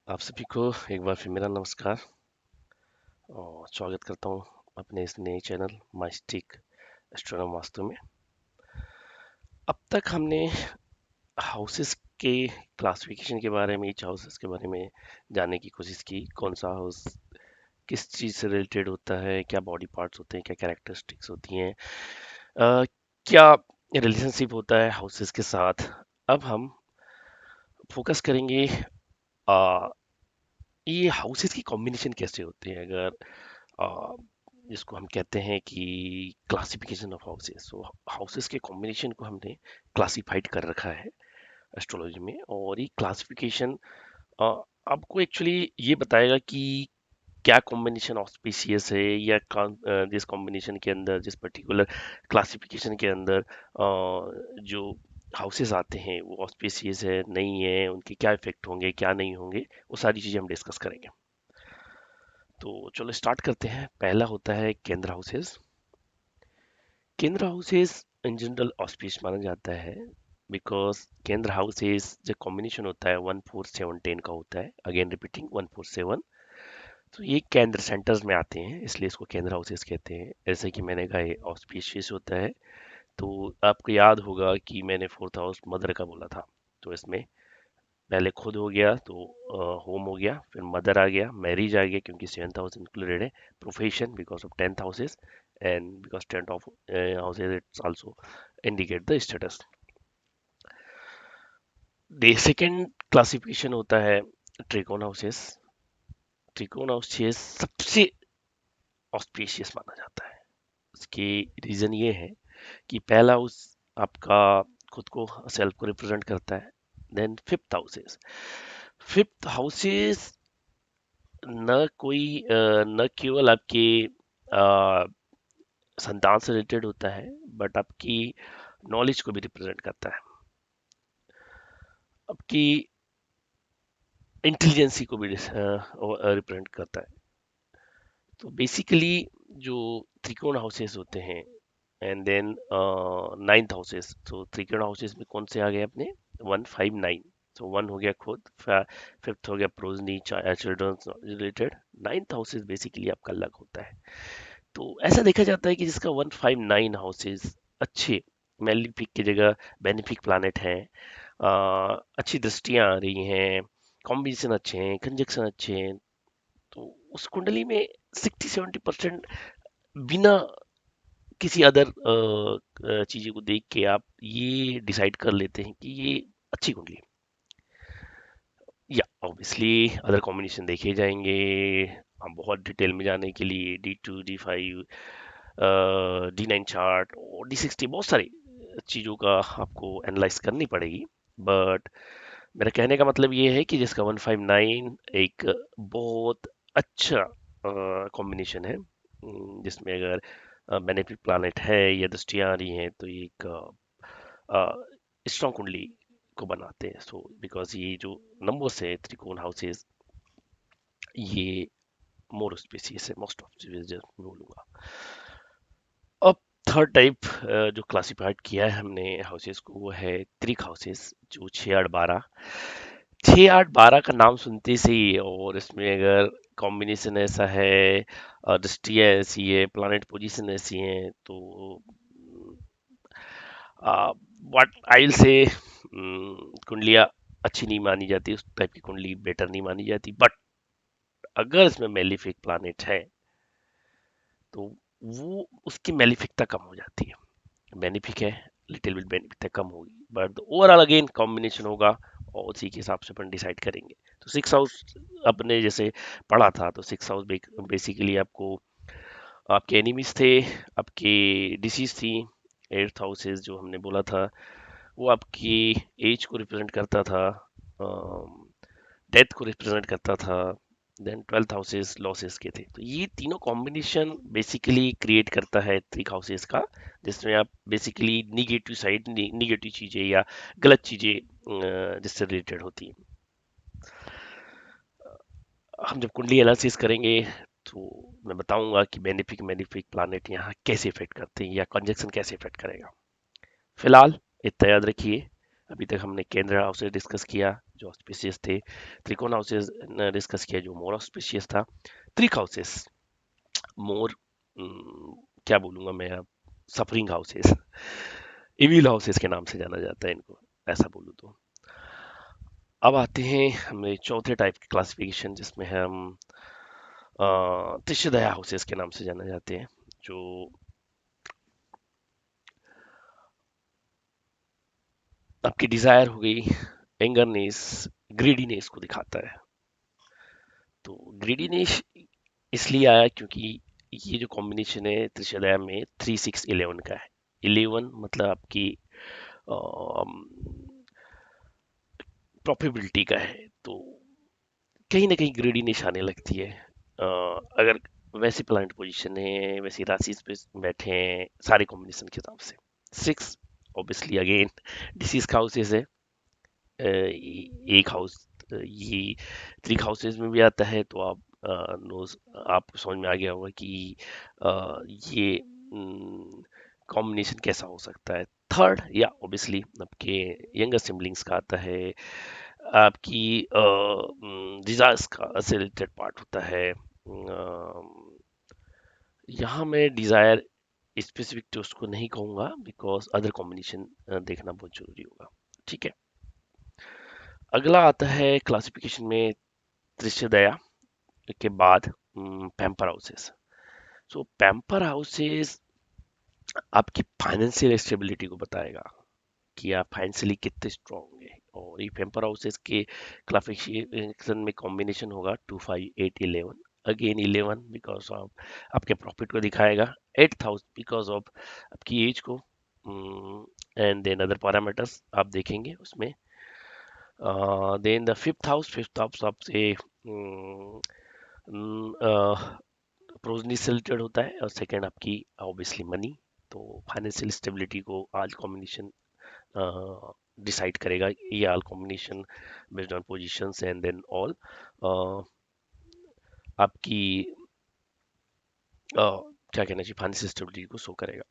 आप सभी को एक बार फिर मेरा नमस्कार और स्वागत करता हूँ अपने इस नए चैनल माइस्टिक एस्ट्रोनॉम वास्तु में। अब तक हमने हाउसेस के क्लासिफिकेशन के बारे में, ईच हाउसेस के बारे में जानने की कोशिश की। कौन सा हाउस किस चीज़ से रिलेटेड होता है, क्या बॉडी पार्ट्स होते हैं, क्या कैरेक्टरिस्टिक्स होती हैं, क्या रिलेशनशिप होता है हाउसेस के साथ। अब हम फोकस करेंगे आ, ये हाउसेस की कॉम्बिनेशन कैसे होते हैं। अगर अ, जिसको हम कहते हैं कि classification of houses, so houses के कॉम्बिनेशन को हमने क्लासिफाइड कर रखा है एस्ट्रोलॉजी में। और ये क्लासिफिकेशन आपको एक्चुअली ये बताएगा कि क्या कॉम्बिनेशन ऑस्पिशियस है, या जिस कॉम्बिनेशन के अंदर, जिस पर्टिकुलर क्लासिफिकेशन के अंदर जो हाउसेस आते हैं वो ऑस्पिशियस है नहीं है, उनके क्या इफेक्ट होंगे क्या नहीं होंगे, वो सारी चीज़ें हम डिस्कस करेंगे। तो चलो स्टार्ट करते हैं। पहला होता है केंद्र हाउसेस। केंद्र हाउसेस इन जनरल ऑस्पिशियस माना जाता है बिकॉज केंद्र हाउसेस जो कॉम्बिनेशन होता है 1 4 7 10 का होता है। Again repeating 1 4 7। तो ये केंद्र सेंटर्स में आते हैं, इसलिए इसको केंद्र हाउसेस कहते हैं। जैसे कि मैंने कहा ये ऑस्पिशियस होता है। तो आपको याद होगा कि मैंने फोर्थ हाउस मदर का बोला था। तो इसमें पहले खुद हो गया, तो होम हो गया, फिर मदर आ गया, मैरिज आ गया क्योंकि सेवंथ हाउस इंक्लूडेड है, profession because of tenth houses, and because tenth of houses it's also indicate the status. The second classification होता है त्रिकोण हाउसेस। त्रिकोण हाउसेस सबसे ऑस्पिशियस माना जाता है। इसकी रीजन ये है कि पहला हाउस आपका खुद को, सेल्फ को रिप्रेजेंट करता है। देन फिफ्थ हाउसेस न कोई न केवल आपके संतान से रिलेटेड होता है, बट आपकी नॉलेज को भी रिप्रेजेंट करता है, आपकी इंटेलिजेंसी को भी रिप्रेजेंट करता है। तो बेसिकली जो त्रिकोण हाउसेस होते हैं, एंड देन नाइन्थ हाउसेस, तो त्रिकोण हाउसेस में कौन से आ गए अपने 1 5 9। तो वन हो गया खुद, फिफ्थ हो गया progeny childrens related, ninth houses basically आपका लक होता है। तो ऐसा देखा जाता है कि जिसका 1 5 9 हाउसेस अच्छे मेलिफिक की जगह बेनिफिक प्लानेट हैं, अच्छी दृष्टियां आ रही हैं, कॉम्बिनेशन अच्छे हैं, कंजक्शन अच्छे हैं, तो उस कुंडली में 60 70% बिना किसी अदर चीज़ों को देख के आप ये डिसाइड कर लेते हैं कि ये अच्छी कुंडली है। या ऑब्वियसली अदर कॉम्बिनेशन देखे जाएंगे। हम बहुत डिटेल में जाने के लिए D2 D5 D9 चार्ट और D60 बहुत सारी चीज़ों का आपको एनालाइज करनी पड़ेगी। बट मेरा कहने का मतलब ये है कि जिसका 1 5 9 एक बहुत अच्छा कॉम्बिनेशन है, जिसमें अगर बेनिफिक प्लानेट है या दृष्टियां आ रही हैं, तो ये एक स्ट्रॉन्ग कुंडली को बनाते हैं। सो बिकॉज ये जो नंबर्स है त्रिकोण हाउसेस, ये मोर स्पेसियस है, मोस्ट ऑफ बोलूंगा। अब थर्ड टाइप जो क्लासिफाइड किया है हमने हाउसेस को, वो है त्रिक हाउसेस, जो 6 8 12 का नाम सुनते से ही, और इसमें अगर कॉम्बिनेशन ऐसा है, दृष्टियाँ ऐसी है, प्लानेट पोजीशन ऐसी हैं, तो व्हाट आई विल से, कुंडलियाँ अच्छी नहीं मानी जाती, उस टाइप की कुंडली बेटर नहीं मानी जाती। बट अगर इसमें मेलिफिक प्लानेट है तो वो उसकी मेलिफिकता कम हो जाती है। बेनिफिक है, लिटिल बिट बेनिफिकता कम होगी, बट ओवरऑल अगेन कॉम्बिनेशन होगा और उसी के हिसाब से अपन डिसाइड करेंगे। तो सिक्स हाउस अपने जैसे पढ़ा था, तो सिक्स हाउस बेसिकली आपको आपके एनिमीज थे, आपके डिसीज थी। एट्थ हाउसेस जो हमने बोला था वो आपकी एज को रिप्रेजेंट करता था, डेथ को रिप्रेजेंट करता था। देन ट्वेल्थ हाउसेस लॉसेस के थे। तो ये तीनों कॉम्बिनेशन बेसिकली क्रिएट करता है ट्रिक हाउसेस का, जिसमें आप बेसिकली निगेटिव साइड, निगेटिव चीजें या गलत चीजें जिससे रिलेटेड होती हैं। हम जब कुंडली एनालिसिस करेंगे तो मैं बताऊंगा कि बेनिफिक बेनिफिक प्लानेट यहाँ कैसे इफेक्ट करते हैं या कंजक्शन कैसे इफेक्ट करेगा। फिलहाल इतना याद रखिए, अभी तक हमने केंद्र हाउस डिस्कस किया, जो ऑस्पिशियस थे। त्रिकोण हाउसेस डिस्कस किया जो मोर ऑस्पिशियस था। ट्रिक हाउसेस मोर, क्या बोलूंगा मैं अब, सफरिंग हाउसेस, इविल हाउसेस के नाम से जाना जाता है इनको, ऐसा बोलूँ तो। अब आते हैं हमें चौथे टाइप की क्लासिफिकेशन, जिसमें हम त्रिशदया हाउसेस के नाम से जाने जाते हैं, जो आपकी डिजायर हो गई, एंगरनेस, ग्रीडीनेस को दिखाता है। तो ग्रीडीनेस इसलिए आया क्योंकि ये जो कॉम्बिनेशन है त्रिशदया में 3 6 11 का है। 11 मतलब आपकी प्रॉफिटेबिलिटी का है, तो कहीं ना कहीं ग्रीडीनेस आने लगती है। अगर वैसी प्लानिट पोजीशन है, वैसी राशि पे बैठे हैं सारे कॉम्बिनेशन के हिसाब से। 6 ऑब्वियसली अगेन डिसीज का हाउसेस है। एक हाउस ये 3 हाउसेस में भी आता है, तो आप नोज आपको समझ में आ गया होगा कि ये कॉम्बिनेशन कैसा हो सकता है। थर्ड या ऑब्वियसली आपके यंगर सिबलिंग्स का आता है, आपकी डिजायर्स का से रिलेटेड पार्ट होता है। यहाँ मैं डिजायर स्पेसिफिक तो उसको नहीं कहूंगा, बिकॉज अदर कॉम्बिनेशन देखना बहुत जरूरी होगा। ठीक है, अगला आता है क्लासिफिकेशन में त्रिशदया के बाद पैम्पर हाउसेस। सो पैम्पर हाउसेस आपकी फाइनेंशियल स्टेबिलिटी को बताएगा कि आप फाइनेंशियली कितने स्ट्रॉन्ग है। और ये पैम्पर हाउसेस के क्लासिफिकेशन में कॉम्बिनेशन होगा 2 5 8 11। अगेन 11 बिकॉज ऑफ आपके प्रॉफिट को दिखाएगा। 8th हाउस बिकॉज ऑफ आपकी एज को, एंड देन अदर पैरामीटर्स आप देखेंगे उसमें। देन द फिफ्थ हाउस आपसे प्रोजनी से रिलेटेड होता है, और सेकंड आपकी ऑब्वियसली मनी। तो फाइनेंशियल स्टेबिलिटी को आज कॉम्बिनेशन डिसाइड करेगा, ये all combination based on positions and then all आपकी क्या कहना चाहिए फाइनेंशियल स्टेबिलिटी को शो करेगा।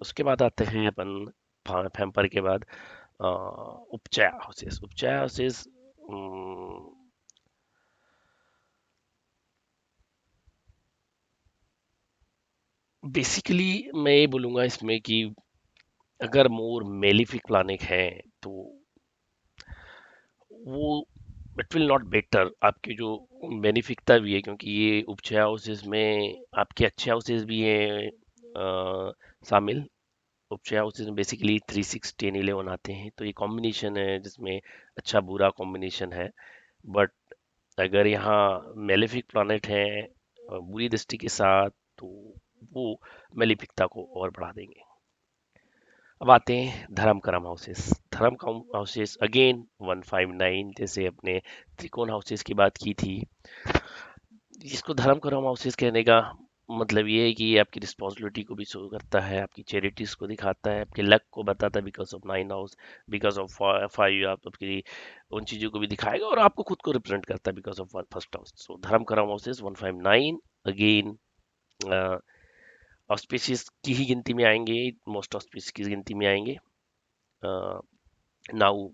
उसके बाद आते हैं अपन पैम्पर के बाद उपचय हाउसेस। उपचय हाउसेस बेसिकली मैं ये बोलूंगा इसमें कि अगर मोर मेलिफिक प्लानिट है तो वो इट विल नॉट बेटर आपकी जो बेनिफिकता भी है, क्योंकि ये उपचय हाउसेस में आपके अच्छे हाउसेस भी हैं शामिल। उपचय हाउसेस में बेसिकली 3 6 10 11 आते हैं, तो ये कॉम्बिनेशन है जिसमें अच्छा बुरा कॉम्बिनेशन है। बट अगर यहाँ मेलेफिक प्लैनेट है बुरी दृष्टि के साथ, तो वो मेलिफिकता को और बढ़ा देंगे। अब आते हैं धर्म करम हाउसेस। धर्म करम हाउसेस अगेन 1 5 9, जैसे अपने त्रिकोण हाउसेस की बात की थी। इसको धर्म करम हाउसेस कहने का मतलब ये है कि ये आपकी रिस्पॉन्सिबिलिटी को भी शो करता है, आपकी चैरिटीज को दिखाता है, आपके लक को बताता है because of 9 house. Because of 5 आप आपकी उन चीजों को भी दिखाएगा, और आपको खुद को रिप्रेजेंट करता है बिकॉज ऑफ फर्स्ट हाउस। सो धर्म करम हाउसेस 1 5 9 अगेन ऑस्पिशियस की ही गिनती में आएंगे, मोस्ट ऑस्पिशियस की गिनती में आएंगे। नाउ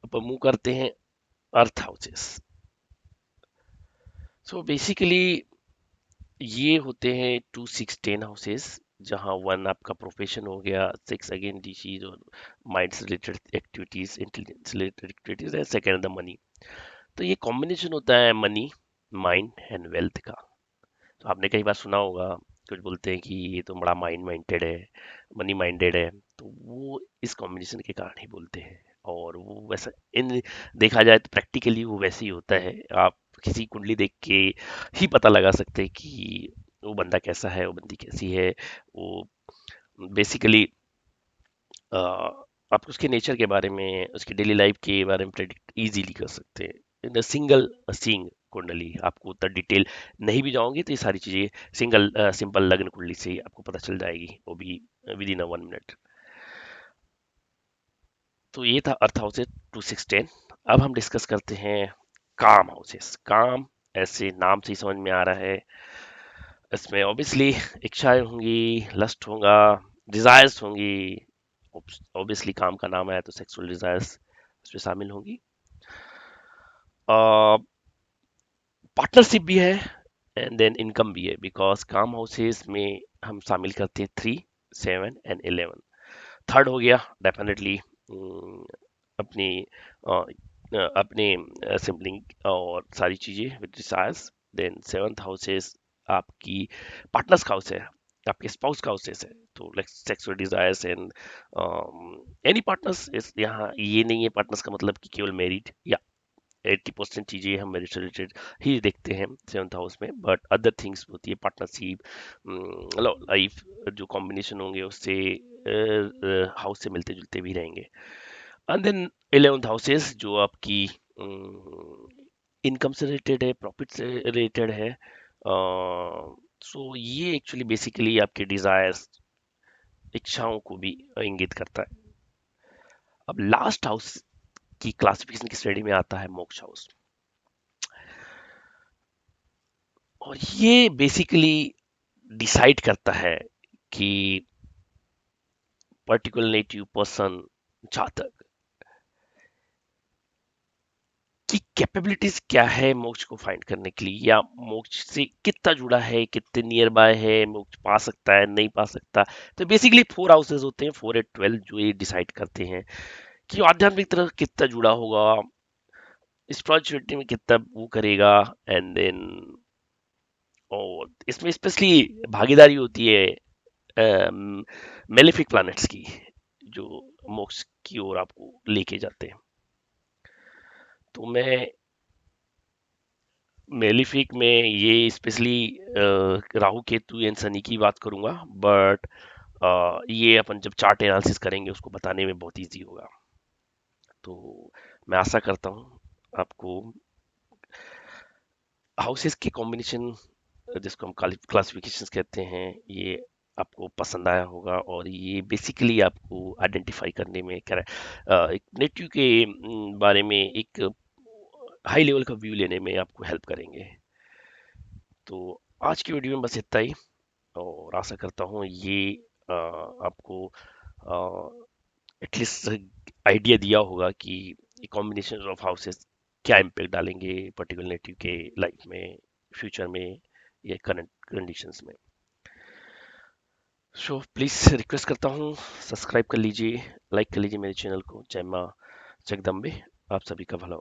अपन मूव करते हैं अर्थ हाउसेस। सो बेसिकली ये होते हैं 2 6 10 हाउसेस, जहाँ 1 आपका प्रोफेशन हो गया, 6 अगेन डिसीज और माइंड से related activities, intelligence related activities है, सेकेंड द मनी। तो ये कॉम्बिनेशन होता है मनी, माइंड एंड वेल्थ का। तो आपने कई बार सुना होगा कुछ बोलते हैं कि ये तो बड़ा माइंड माइंडेड है, मनी माइंडेड है, तो वो इस कॉम्बिनेशन के कारण ही बोलते हैं। और वो वैसा इन देखा जाए तो प्रैक्टिकली वो वैसे ही होता है। आप किसी कुंडली देख के ही पता लगा सकते हैं कि वो बंदा कैसा है, वो बंदी कैसी है। वो बेसिकली आप उसके नेचर के बारे में, उसकी डेली लाइफ के बारे में प्रेडिक्ट इजीली कर सकते हैं इन सिंगल सीइंग कुंडली। आपको उतना डिटेल नहीं भी जाओगे तो ये सारी चीजें सिंगल सिंपल लग्न कुंडली से ही आपको पता चल जाएगी, वो भी विद इन 1 मिनट। तो ये था अर्थ हाउसेस 2 6 10। अब हम डिस्कस करते हैं काम हाउसेस। काम ऐसे नाम से ही समझ में आ रहा है, इसमें ऑब्वियसली इच्छाएं होंगी, लस्ट होगा, डिजायर्स होंगी। ऑब्वियसली काम का नाम है तो सेक्सुअल डिजायर्स उसमें शामिल होंगी। पार्टनरशिप भी है एंड देन इनकम भी है, बिकॉज काम हाउसेस में हम शामिल करते हैं 3, 7 एंड 11। थर्ड हो गया डेफिनेटली अपनी अ, अपने सिबलिंग और सारी चीजें with desires. Then seventh houses आपकी पार्टनर्स का हाउस है, आपके स्पाउस का हाउसेस है। तो like sexual desires and any partners इस, यहाँ ये नहीं है पार्टनर्स का मतलब कि केवल मैरिड या 80% चीजें हम मैरिज रिलेटेड ही देखते हैं सेवंथ हाउस में, बट अदर थिंग्स होती है पार्टनरशिप, लाइफ जो कॉम्बिनेशन होंगे उससे हाउस से मिलते जुलते भी रहेंगे। एंड देन 11th हाउसेस जो आपकी इनकम से रिलेटेड है, प्रॉफिट से रिलेटेड है। सो ये एक्चुअली बेसिकली आपके डिजायर्स, इच्छाओं को भी इंगित करता है। अब लास्ट हाउस की क्लासिफिकेशन की स्टडी में आता है मोक्ष हाउस, और ये बेसिकली डिसाइड करता है कि पर्टिकुलर नेटिव पर्सन, जातक की कैपेबिलिटीज क्या है मोक्ष को फाइंड करने के लिए, या मोक्ष से कितना जुड़ा है, कितने नियर बाय है, मोक्ष पा सकता है नहीं पा सकता। तो बेसिकली 4 हाउसेज होते हैं, 4 8 12, जो ये डिसाइड करते हैं कि वो आध्यात्मिक तरफ कितना जुड़ा होगा, स्पिरिचुअलिटी में कितना वो करेगा। एंड देन और इसमें स्पेशली भागीदारी होती है मेलेफिक प्लैनेट्स की, जो मोक्ष की ओर आपको लेके जाते हैं। तो मैं मेलिफिक में ये स्पेशली राहु केतु एंड शनि की बात करूंगा, बट ये अपन जब चार्ट एनालिसिस करेंगे उसको बताने में बहुत इजी होगा। तो मैं आशा करता हूँ आपको हाउसेस के कॉम्बिनेशन, जिसको हम क्लासिफिकेशंस कहते हैं, ये आपको पसंद आया होगा, और ये बेसिकली आपको आइडेंटिफाई करने में एक नेटिव के बारे में एक हाई लेवल का व्यू लेने में आपको हेल्प करेंगे। तो आज की वीडियो में बस इतना ही, और आशा करता हूँ ये आपको एटलीस्ट आइडिया दिया होगा कि कॉम्बिनेशन ऑफ हाउसेस क्या इम्पेक्ट डालेंगे पर्टिकुलर नेटिव के लाइफ में, फ्यूचर में, या करंट कंडीशंस में। सो प्लीज़ रिक्वेस्ट करता हूँ सब्सक्राइब कर लीजिए, लाइक कर लीजिए मेरे चैनल को। जय माँ जगदम्बे, आप सभी का भला हो।